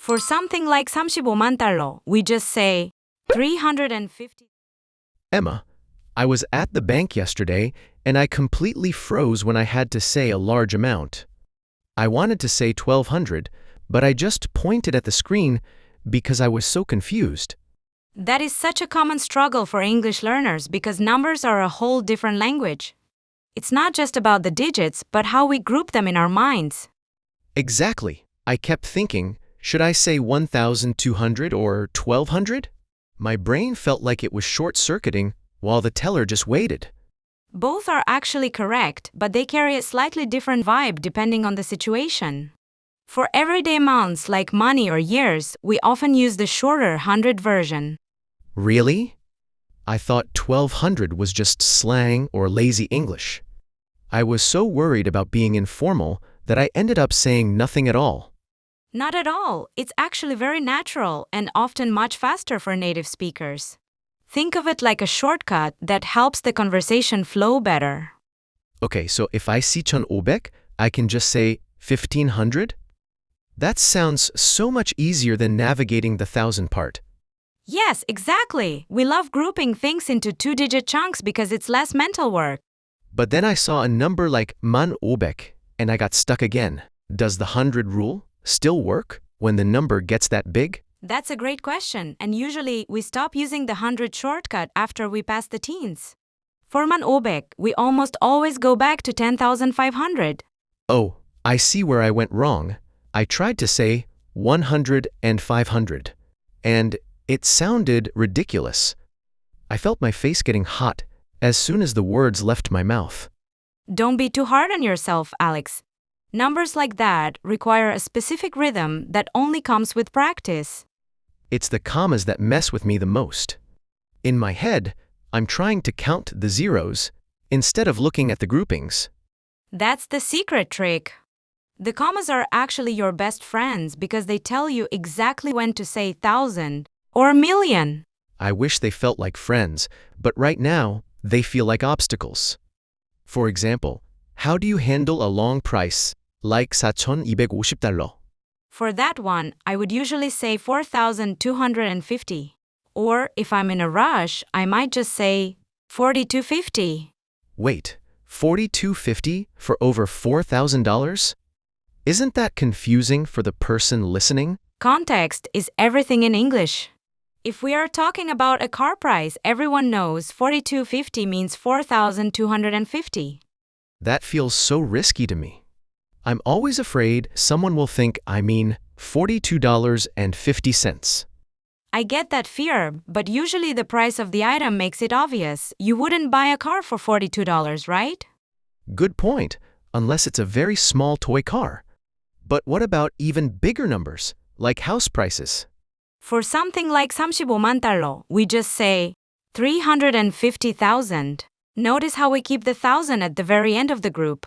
For something like 35만 달러, we just say 350. Emma, I was at the bank yesterday and I completely froze when I had to say a large amount. I wanted to say 1200, but I just pointed at the screen because I was so confused. That is such a common struggle for English learners because numbers are a whole different language. It's not just about the digits, but how we group them in our minds. Exactly. I kept thinking, should I say 1200 or 1200? My brain felt like it was short-circuiting while the teller just waited. Both are actually correct, but they carry a slightly different vibe depending on the situation. For everyday amounts like money or years, we often use the shorter 100 version. Really? I thought 1200 was just slang or lazy English. I was so worried about being informal that I ended up saying nothing at all. Not at all. It's actually very natural and often much faster for native speakers. Think of it like a shortcut that helps the conversation flow better. Okay, so if I see 1500, I can just say 1500? That sounds so much easier than navigating the 1000 part. Yes, exactly. We love grouping things into two-digit chunks because it's less mental work. But then I saw a number like 1500 and I got stuck again. Does the 100 rule still work when the number gets that big? That's a great question, and usually we stop using the 100 shortcut after we pass the teens. For 1500, we almost always go back to 10,500. Oh, I see where I went wrong. I tried to say 100 and 500, and it sounded ridiculous. I felt my face getting hot as soon as the words left my mouth. Don't be too hard on yourself, Alex. Numbers like that require a specific rhythm that only comes with practice. It's the commas that mess with me the most. In my head, I'm trying to count the zeros instead of looking at the groupings. That's the secret trick. The commas are actually your best friends because they tell you exactly when to say 1,000 or 1,000,000. I wish they felt like friends, but right now, they feel like obstacles. For example, how do you handle a long price like 4,250달러? For that one, I would usually say 4,250. Or if I'm in a rush, I might just say 4,250. Wait, 4,250 for over $4,000? Isn't that confusing for the person listening? Context is everything in English. If we are talking about a car price, everyone knows 4,250 means 4,250. That feels so risky to me. I'm always afraid someone will think I mean $42.50. I get that fear, but usually the price of the item makes it obvious. You wouldn't buy a car for $42, right? Good point, unless it's a very small toy car. But what about even bigger numbers, like house prices? For something like 35만 달러, we just say 350,000. Notice how we keep the 1,000 at the very end of the group.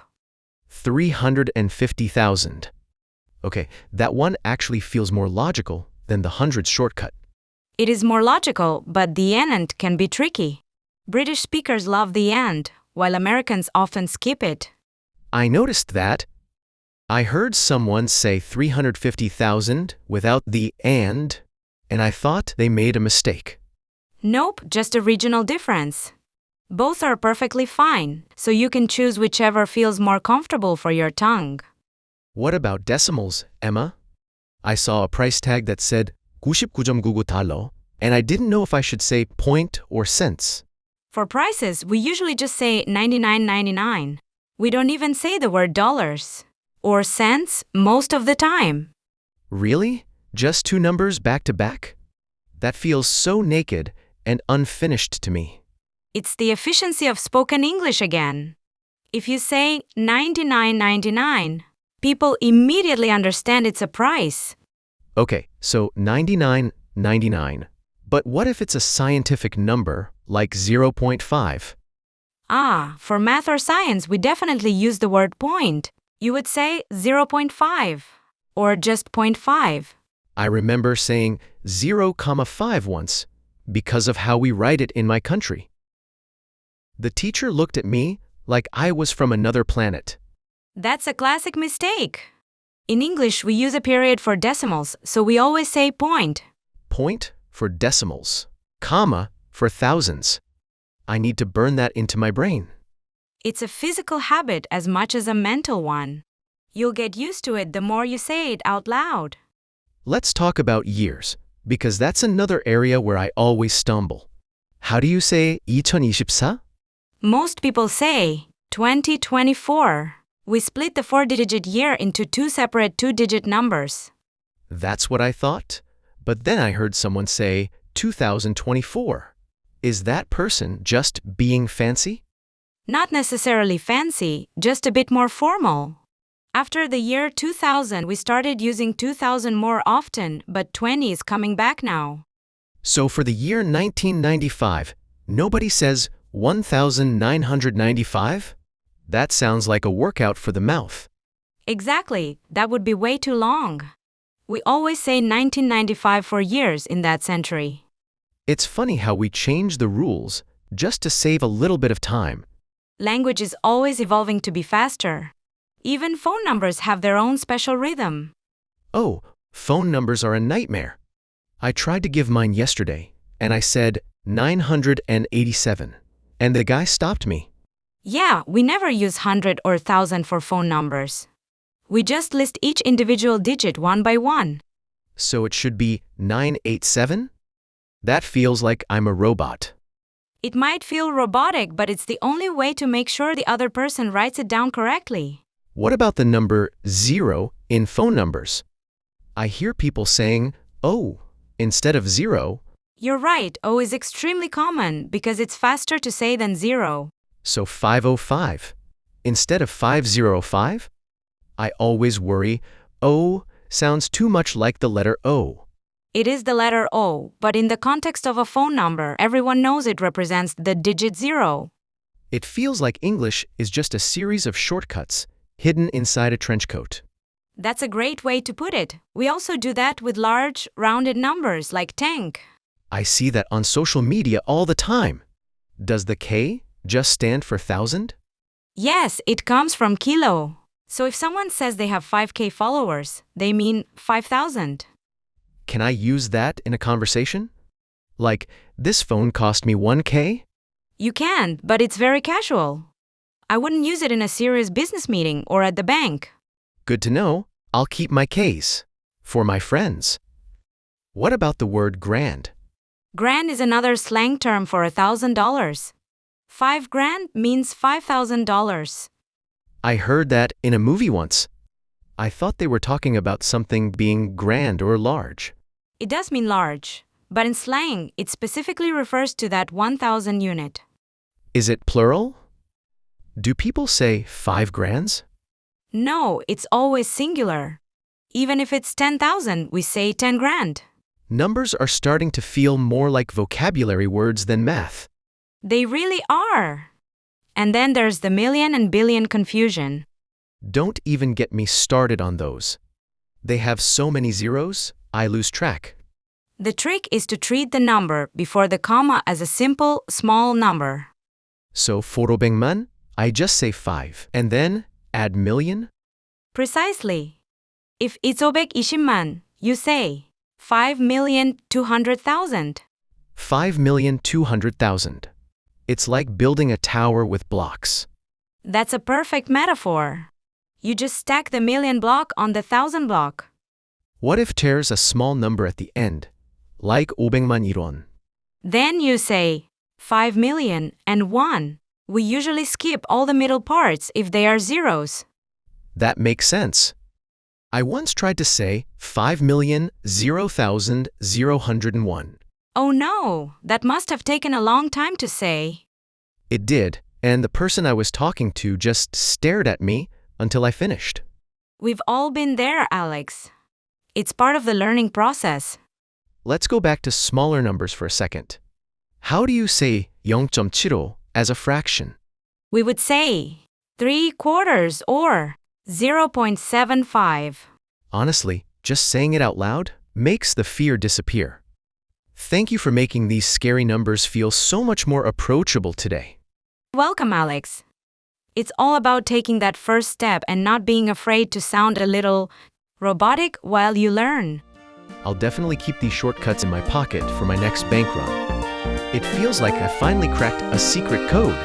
350,000. Okay, that one actually feels more logical than the hundreds shortcut. It is more logical, but the and can be tricky. British speakers love the and, while Americans often skip it. I noticed that. I heard someone say 350,000 without the and I thought they made a mistake. Nope, just a regional difference. Both are perfectly fine, so you can choose whichever feels more comfortable for your tongue. What about decimals, Emma? I saw a price tag that said 99.99 달러, and I didn't know if I should say point or cents. For prices, we usually just say 99.99. We don't even say the word dollars or cents most of the time. Really? Just two numbers back to back? That feels so naked and unfinished to me. It's the efficiency of spoken English again. If you say 99.99, people immediately understand it's a price. Okay, so 99.99. But what if it's a scientific number, like 0.5? For math or science, we definitely use the word point. You would say 0.5 or just 0.5. I remember saying 0.5 once because of how we write it in my country. The teacher looked at me like I was from another planet. That's a classic mistake. In English, we use a period for decimals, so we always say point. Point for decimals. Comma for thousands. I need to burn that into my brain. It's a physical habit as much as a mental one. You'll get used to it the more you say it out loud. Let's talk about years, because that's another area where I always stumble. How do you say 2024? Most people say 2024. We split the four-digit year into two separate two-digit numbers. That's what I thought. But then I heard someone say 2024. Is that person just being fancy? Not necessarily fancy, just a bit more formal. After the year 2000, we started using 2000 more often, but 20 is coming back now. So for the year 1995, nobody says 1995? That sounds like a workout for the mouth. Exactly, that would be way too long. We always say 1995 for years in that century. It's funny how we change the rules just to save a little bit of time. Language is always evolving to be faster. Even phone numbers have their own special rhythm. Oh, phone numbers are a nightmare. I tried to give mine yesterday, and I said 987, and the guy stopped me. Yeah, we never use 100 or 1000 for phone numbers. We just list each individual digit one by one. So it should be 987? That feels like I'm a robot. It might feel robotic, but it's the only way to make sure the other person writes it down correctly. What about the number 0 in phone numbers? I hear people saying "oh" instead of 0. You're right, O is extremely common because it's faster to say than 0. So 505 instead of 505? I always worry O sounds too much like the letter O. It is the letter O, but in the context of a phone number, everyone knows it represents the digit 0. It feels like English is just a series of shortcuts hidden inside a trench coat. That's a great way to put it. We also do that with large, rounded numbers like tank. I see that on social media all the time. Does the K just stand for thousand? Yes, it comes from kilo. So if someone says they have 5K followers, they mean 5,000. Can I use that in a conversation? Like, this phone cost me 1K? You can, but it's very casual. I wouldn't use it in a serious business meeting or at the bank. Good to know. I'll keep my Ks. For my friends. What about the word grand? Grand is another slang term for $1,000. 5 grand means $5,000. I heard that in a movie once. I thought they were talking about something being grand or large. It does mean large, but in slang, it specifically refers to that 1,000 unit. Is it plural? Do people say 5 grands? No, it's always singular. Even if it's 10,000, we say 10 grand. Numbers are starting to feel more like vocabulary words than math. They really are. And then there's the million and billion confusion. Don't even get me started on those. They have so many zeros, I lose track. The trick is to treat the number before the comma as a simple, small number. So 400만, I just say 5 and then add million? Precisely. If it's 520만, you say 5,200,000. 5,200,000. It's like building a tower with blocks. That's a perfect metaphor. You just stack the million block on the 1,000 block. What if there's a small number at the end, like 500만 이론? Then you say 5,000,001. We usually skip all the middle parts if they are zeros. That makes sense. I once tried to say 5,000,001. Oh no, that must have taken a long time to say. It did, and the person I was talking to just stared at me until I finished. We've all been there, Alex. It's part of the learning process. Let's go back to smaller numbers for a second. How do you say 0.75 as a fraction? We would say 3/4 or 0.75. Honestly, just saying it out loud makes the fear disappear. Thank you for making these scary numbers feel so much more approachable today. Welcome, Alex. It's all about taking that first step and not being afraid to sound a little Robotic while you learn. I'll definitely keep these shortcuts in my pocket for my next bank run. It feels like I finally cracked a secret code.